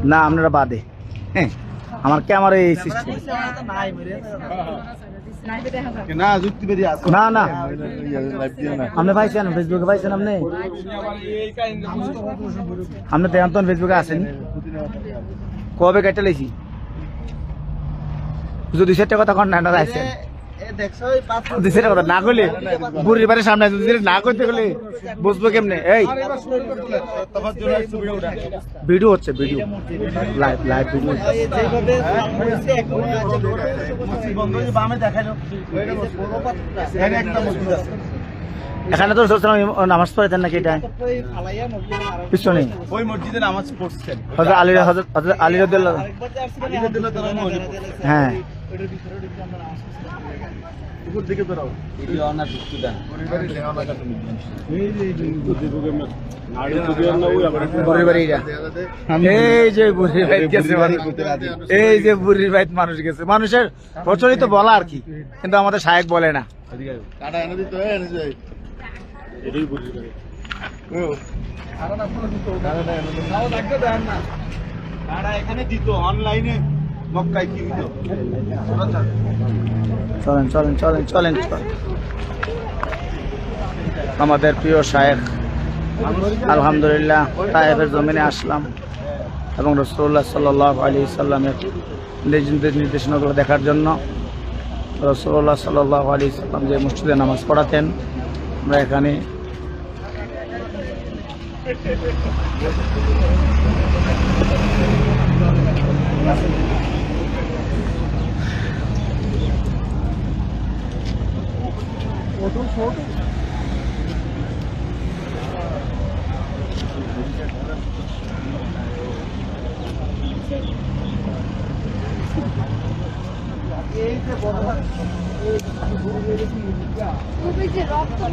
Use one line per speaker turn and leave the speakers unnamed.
না আপনারা বাদে আমার ক্যামেরা এই সিস্টেম না না আপনি পাইছেন ফেসবুকে পাইছেন আপনি দেখেন তো ফেসবুকে আসেন কবে কেটে লেছি যদি সেটা কথা কন না আসছেন কথা না করলে বুড়ির বাড়ির সামনে না করতে গেলে বুঝবো কেমনে এই ভিডিও হচ্ছে ভিডিও লাইভ লাইভ ভিডিও এখানে তো নামাজ পড়েছেন নাকি এটা পিছনে ওই মসজিদে নামাজ পড়ছেন হযরত আলী রাদিয়াল্লাহু হ্যাঁ উপর দিকে বেরাও এই অনার ঢুকতে দেন এই যে বুড়ির ভাই গেছে এই যে বুড়ির ভাই মানুষ গেছে মানুষের প্রচলিত বলা আর কি কিন্তু আমাদের শায়েক বলে না চলেন চলেন চলেন চলেন আমাদের প্রিয় শায়েখ আলহামদুলিল্লাহ তায়েফের জমিনে আসলাম এবং রাসূলুল্লাহ সাল্লাল্লাহু আলাইহি সাল্লামের নির্দেশনাগুলো দেখার জন্য। রাসূলুল্লাহ সাল্লাল্লাহু আলাইহি সাল্লাম যে মসজিদে নামাজ পড়াতেন আমরা এখানে রক্ত